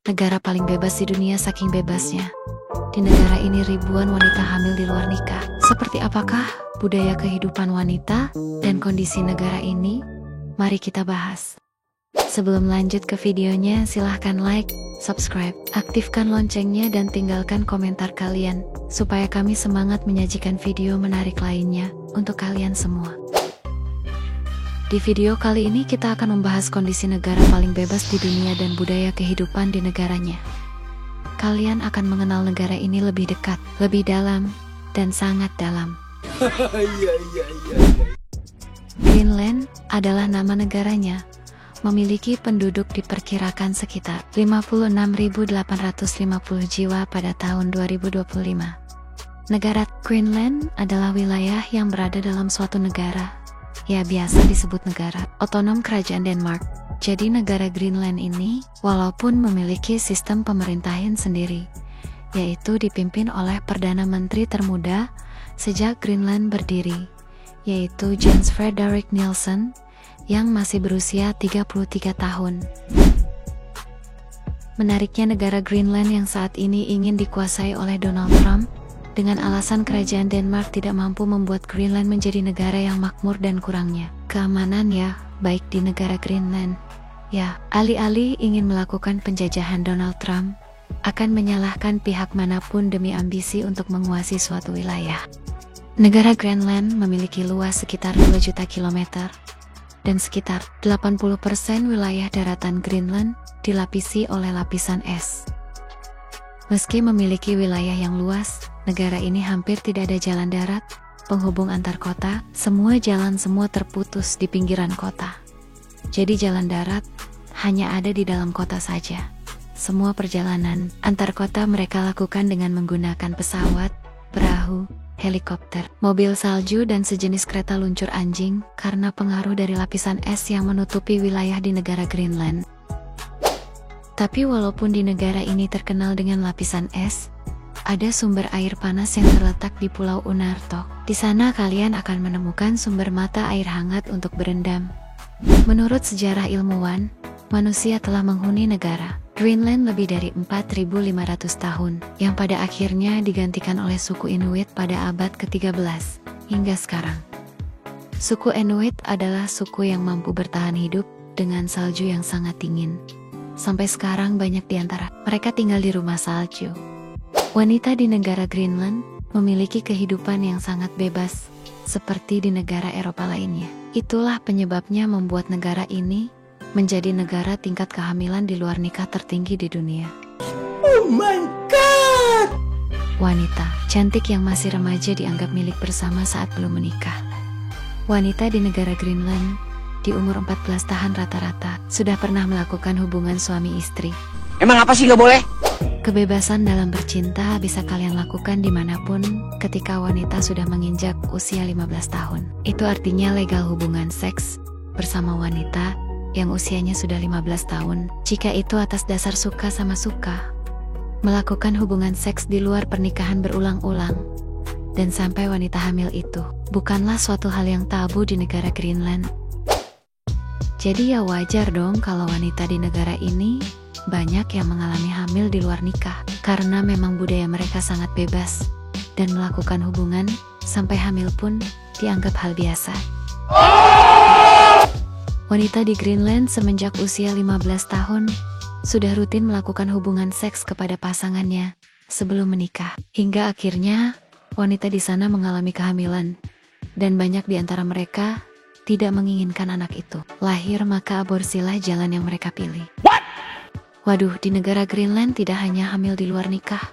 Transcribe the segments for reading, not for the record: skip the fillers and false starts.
negara paling bebas di dunia saking bebasnya. Di negara ini ribuan wanita hamil di luar nikah. Seperti apakah budaya kehidupan wanita dan kondisi negara ini? Mari kita bahas. Sebelum lanjut ke videonya, silahkan like, subscribe, aktifkan loncengnya dan tinggalkan komentar kalian, supaya kami semangat menyajikan video menarik lainnya untuk kalian semua. Di video kali ini kita akan membahas kondisi negara paling bebas di dunia dan budaya kehidupan di negaranya. Kalian akan mengenal negara ini lebih dekat, lebih dalam, dan sangat dalam. Greenland adalah nama negaranya. Memiliki penduduk diperkirakan sekitar 56.850 jiwa pada tahun 2025. Negara Greenland adalah wilayah yang berada dalam suatu negara, ya biasa disebut negara otonom kerajaan Denmark. Jadi negara Greenland ini, walaupun memiliki sistem pemerintahan sendiri, yaitu dipimpin oleh Perdana Menteri termuda sejak Greenland berdiri, yaitu Jens Frederik Nielsen, yang masih berusia 33 tahun. Menariknya, negara Greenland yang saat ini ingin dikuasai oleh Donald Trump, dengan alasan kerajaan Denmark tidak mampu membuat Greenland menjadi negara yang makmur dan kurangnya keamanan baik di negara Greenland. Alih-alih ingin melakukan penjajahan, Donald Trump akan menyalahkan pihak manapun demi ambisi untuk menguasai suatu wilayah. Negara Greenland memiliki luas sekitar 2 juta kilometer, dan sekitar 80% wilayah daratan Greenland dilapisi oleh lapisan es. Meski memiliki wilayah yang luas, negara ini hampir tidak ada jalan darat, penghubung antar kota, semua terputus di pinggiran kota. Jadi jalan darat hanya ada di dalam kota saja. Semua perjalanan antar kota mereka lakukan dengan menggunakan pesawat, perahu, helikopter, mobil salju, dan sejenis kereta luncur anjing karena pengaruh dari lapisan es yang menutupi wilayah di negara Greenland. Tapi walaupun di negara ini terkenal dengan lapisan es, ada sumber air panas yang terletak di Pulau Unartok. Di sana kalian akan menemukan sumber mata air hangat untuk berendam. Menurut sejarah ilmuwan, manusia telah menghuni negara Greenland lebih dari 4.500 tahun, yang pada akhirnya digantikan oleh suku Inuit pada abad ke-13 hingga sekarang. Suku Inuit adalah suku yang mampu bertahan hidup dengan salju yang sangat dingin. Sampai sekarang banyak di antara mereka tinggal di rumah salju. Wanita di negara Greenland memiliki kehidupan yang sangat bebas, seperti di negara Eropa lainnya. Itulah penyebabnya membuat negara ini menjadi negara tingkat kehamilan di luar nikah tertinggi di dunia. Oh my god! Wanita cantik yang masih remaja dianggap milik bersama saat belum menikah. Wanita di negara Greenland di umur 14 tahun rata-rata sudah pernah melakukan hubungan suami istri. Emang apa sih gak boleh? Kebebasan dalam bercinta bisa kalian lakukan dimanapun ketika wanita sudah menginjak usia 15 tahun. Itu artinya legal hubungan seks bersama wanita yang usianya sudah 15 tahun, jika itu atas dasar suka sama suka. Melakukan hubungan seks di luar pernikahan berulang-ulang, dan sampai wanita hamil itu, bukanlah suatu hal yang tabu di negara Greenland. Jadi wajar dong kalau wanita di negara ini banyak yang mengalami hamil di luar nikah, karena memang budaya mereka sangat bebas, dan melakukan hubungan sampai hamil pun dianggap hal biasa. Wanita di Greenland semenjak usia 15 tahun sudah rutin melakukan hubungan seks kepada pasangannya sebelum menikah. Hingga akhirnya wanita di sana mengalami kehamilan, dan banyak di antara mereka tidak menginginkan anak itu lahir, maka aborsilah jalan yang mereka pilih. Waduh, di negara Greenland tidak hanya hamil di luar nikah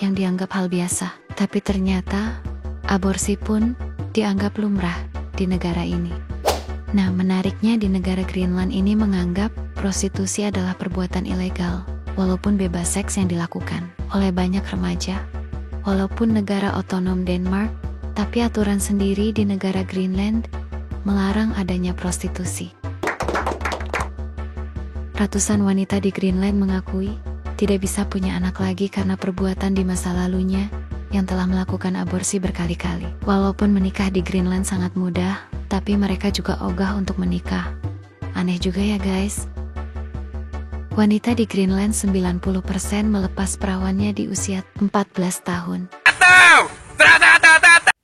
yang dianggap hal biasa, tapi ternyata aborsi pun dianggap lumrah di negara ini. Nah, menariknya di negara Greenland ini menganggap prostitusi adalah perbuatan ilegal, walaupun bebas seks yang dilakukan oleh banyak remaja. Walaupun negara otonom Denmark, tapi aturan sendiri di negara Greenland melarang adanya prostitusi. Ratusan wanita di Greenland mengakui tidak bisa punya anak lagi karena perbuatan di masa lalunya yang telah melakukan aborsi berkali-kali. Walaupun menikah di Greenland sangat mudah, tapi mereka juga ogah untuk menikah. Aneh juga ya guys. Wanita di Greenland 90% melepas perawannya di usia 14 tahun.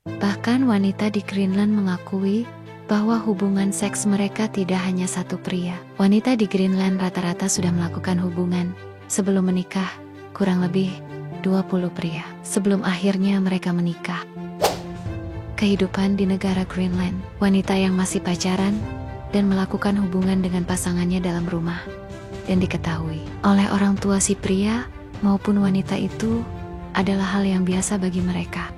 Bahkan wanita di Greenland mengakui bahwa hubungan seks mereka tidak hanya satu pria. Wanita di Greenland rata-rata sudah melakukan hubungan sebelum menikah, kurang lebih 20 pria, sebelum akhirnya mereka menikah. Kehidupan di negara Greenland, wanita yang masih pacaran dan melakukan hubungan dengan pasangannya dalam rumah, dan diketahui oleh orang tua si pria maupun wanita itu adalah hal yang biasa bagi mereka.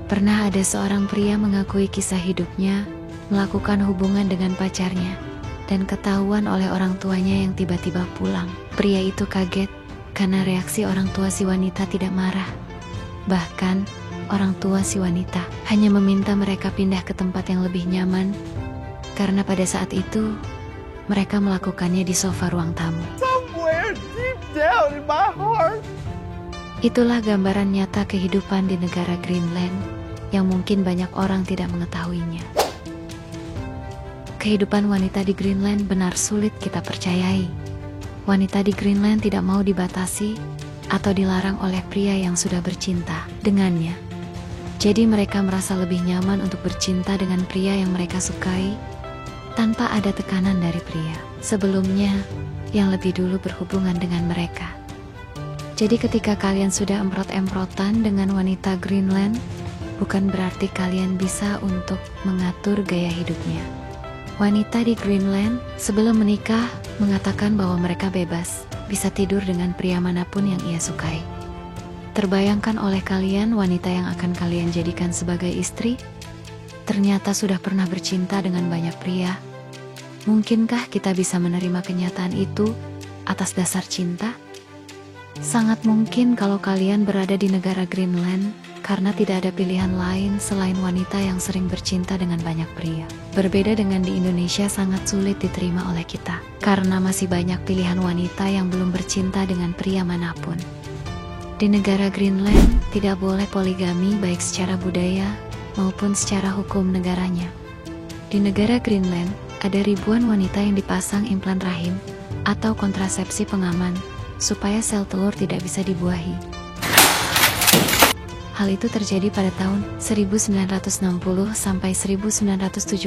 Pernah ada seorang pria mengakui kisah hidupnya melakukan hubungan dengan pacarnya dan ketahuan oleh orang tuanya yang tiba-tiba pulang. Pria itu kaget karena reaksi orang tua si wanita tidak marah. Bahkan orang tua si wanita hanya meminta mereka pindah ke tempat yang lebih nyaman karena pada saat itu mereka melakukannya di sofa ruang tamu. Somewhere deep down in my heart. Itulah gambaran nyata kehidupan di negara Greenland yang mungkin banyak orang tidak mengetahuinya. Kehidupan wanita di Greenland benar sulit kita percayai. Wanita di Greenland tidak mau dibatasi atau dilarang oleh pria yang sudah bercinta dengannya. Jadi mereka merasa lebih nyaman untuk bercinta dengan pria yang mereka sukai tanpa ada tekanan dari pria sebelumnya yang lebih dulu berhubungan dengan mereka. Jadi ketika kalian sudah emprot-emprotan dengan wanita Greenland, bukan berarti kalian bisa untuk mengatur gaya hidupnya. Wanita di Greenland sebelum menikah mengatakan bahwa mereka bebas, bisa tidur dengan pria manapun yang ia sukai. Terbayangkan oleh kalian wanita yang akan kalian jadikan sebagai istri? Ternyata sudah pernah bercinta dengan banyak pria. Mungkinkah kita bisa menerima kenyataan itu atas dasar cinta? Sangat mungkin kalau kalian berada di negara Greenland karena tidak ada pilihan lain selain wanita yang sering bercinta dengan banyak pria. Berbeda dengan di Indonesia sangat sulit diterima oleh kita, karena masih banyak pilihan wanita yang belum bercinta dengan pria manapun. Di negara Greenland tidak boleh poligami baik secara budaya maupun secara hukum negaranya. Di negara Greenland ada ribuan wanita yang dipasang implan rahim atau kontrasepsi pengaman supaya sel telur tidak bisa dibuahi. Hal itu terjadi pada tahun 1960 sampai 1970.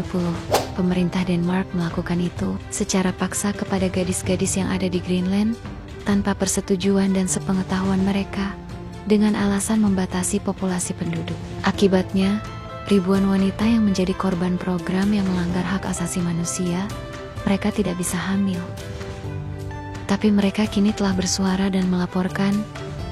Pemerintah Denmark melakukan itu secara paksa kepada gadis-gadis yang ada di Greenland tanpa persetujuan dan sepengetahuan mereka dengan alasan membatasi populasi penduduk. Akibatnya, ribuan wanita yang menjadi korban program yang melanggar hak asasi manusia, mereka tidak bisa hamil. Tapi mereka kini telah bersuara dan melaporkan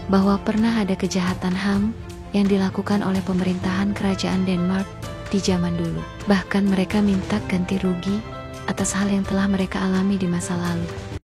bahwa pernah ada kejahatan HAM yang dilakukan oleh pemerintahan kerajaan Denmark di zaman dulu. Bahkan mereka minta ganti rugi atas hal yang telah mereka alami di masa lalu.